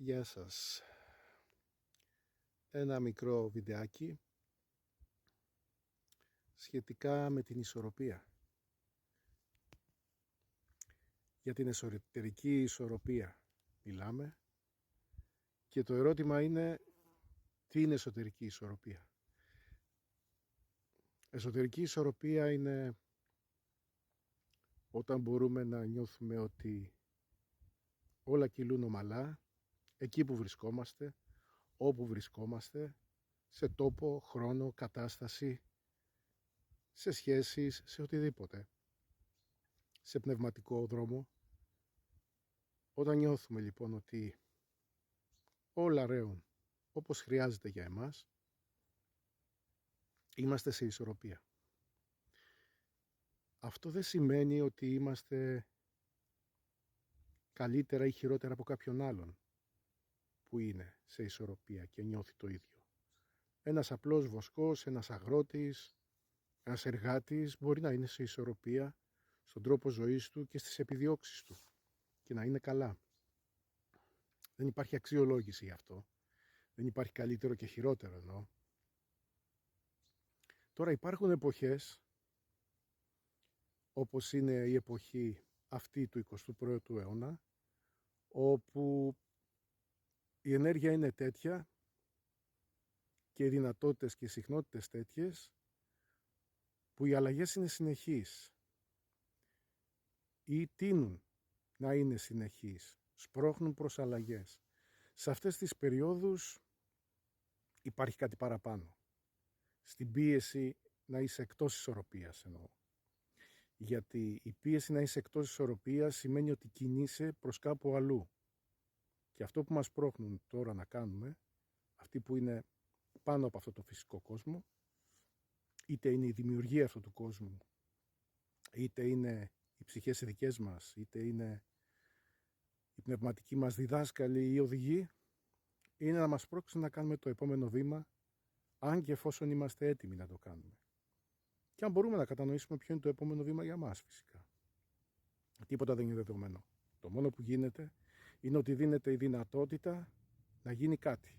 Γεια σας. Ένα μικρό βιντεάκι σχετικά με την ισορροπία. Για την εσωτερική ισορροπία μιλάμε και το ερώτημα είναι τι είναι εσωτερική ισορροπία. Εσωτερική ισορροπία είναι όταν μπορούμε να νιώθουμε ότι όλα κυλούν ομαλά εκεί που βρισκόμαστε, όπου βρισκόμαστε, σε τόπο, χρόνο, κατάσταση, σε σχέσεις, σε οτιδήποτε, σε πνευματικό δρόμο. Όταν νιώθουμε λοιπόν ότι όλα ρέουν όπως χρειάζεται για εμάς, είμαστε σε ισορροπία. Αυτό δεν σημαίνει ότι είμαστε καλύτερα ή χειρότερα από κάποιον άλλον που είναι σε ισορροπία και νιώθει το ίδιο. Ένας απλός βοσκός, ένας αγρότης, ένας εργάτης μπορεί να είναι σε ισορροπία στον τρόπο ζωής του και στις επιδιώξεις του και να είναι καλά. Δεν υπάρχει αξιολόγηση γι' αυτό. Δεν υπάρχει καλύτερο και χειρότερο εννοώ. Τώρα υπάρχουν εποχές, όπως είναι η εποχή αυτή του 21ου αιώνα, όπου η ενέργεια είναι τέτοια και οι δυνατότητες και οι συχνότητες τέτοιες που οι αλλαγές είναι συνεχείς ή τείνουν να είναι συνεχείς, σπρώχνουν προς αλλαγές. Σε αυτές τις περιόδους υπάρχει κάτι παραπάνω. Στην πίεση να είσαι εκτός ισορροπίας εννοώ. Γιατί η πίεση να είσαι εκτός ισορροπίας σημαίνει ότι κινείσαι προς κάπου αλλού. Και αυτό που μας πρόχνουν τώρα να κάνουμε, αυτοί που είναι πάνω από αυτό το φυσικό κόσμο, είτε είναι η δημιουργία αυτού του κόσμου, είτε είναι οι ψυχές οι δικές μας, είτε είναι οι πνευματικοί μας διδάσκαλοι ή οδηγοί, είναι να μας πρόξουν να κάνουμε το επόμενο βήμα, αν και εφόσον είμαστε έτοιμοι να το κάνουμε. Και αν μπορούμε να κατανοήσουμε ποιο είναι το επόμενο βήμα για μας φυσικά. Τίποτα δεν είναι δεδομένο. Το μόνο που γίνεται είναι ότι δίνεται η δυνατότητα να γίνει κάτι.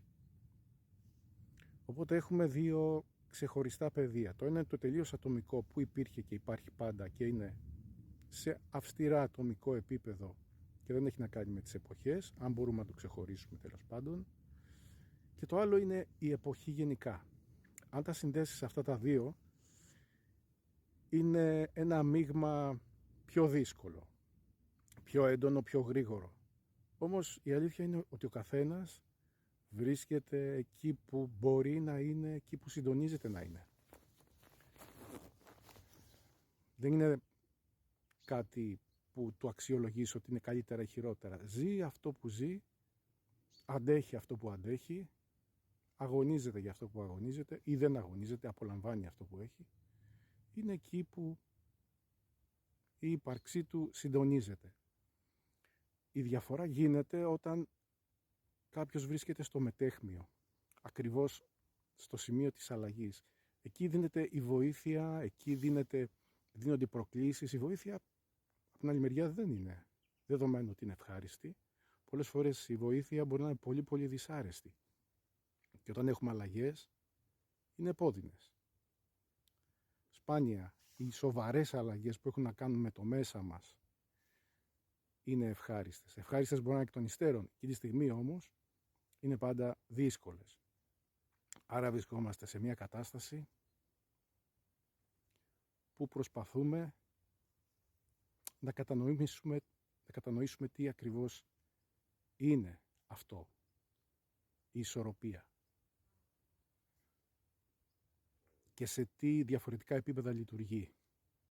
Οπότε έχουμε δύο ξεχωριστά πεδία. Το ένα είναι το τελείως ατομικό που υπήρχε και υπάρχει πάντα και είναι σε αυστηρά ατομικό επίπεδο και δεν έχει να κάνει με τις εποχές, αν μπορούμε να το ξεχωρίσουμε τέλος πάντων. Και το άλλο είναι η εποχή γενικά. Αν τα συνδέσεις αυτά τα δύο, είναι ένα μείγμα πιο δύσκολο, πιο έντονο, πιο γρήγορο. Όμως η αλήθεια είναι ότι ο καθένας βρίσκεται εκεί που μπορεί να είναι, εκεί που συντονίζεται να είναι. Δεν είναι κάτι που το αξιολογείς ότι είναι καλύτερα ή χειρότερα. Ζει αυτό που ζει, αντέχει αυτό που αντέχει, αγωνίζεται για αυτό που αγωνίζεται ή δεν αγωνίζεται, απολαμβάνει αυτό που έχει. Είναι εκεί που η ύπαρξή του συντονίζεται. Η διαφορά γίνεται όταν κάποιος βρίσκεται στο μετέχμιο, ακριβώς στο σημείο της αλλαγής. Εκεί δίνεται η βοήθεια, εκεί δίνονται οι προκλήσεις. Η βοήθεια από την άλλη μεριά δεν είναι δεδομένο ότι είναι ευχάριστη. Πολλές φορές η βοήθεια μπορεί να είναι πολύ πολύ δυσάρεστη. Και όταν έχουμε αλλαγές είναι επώδυνες. Σπάνια οι σοβαρές αλλαγές που έχουν να κάνουν με το μέσα μας είναι ευχάριστες. Ευχάριστες μπορεί να είναι εκ των υστέρων. Και τη στιγμή όμως είναι πάντα δύσκολες. Άρα βρισκόμαστε σε μια κατάσταση που προσπαθούμε να κατανοήσουμε τι ακριβώς είναι αυτό, η ισορροπία. Και σε τι διαφορετικά επίπεδα λειτουργεί.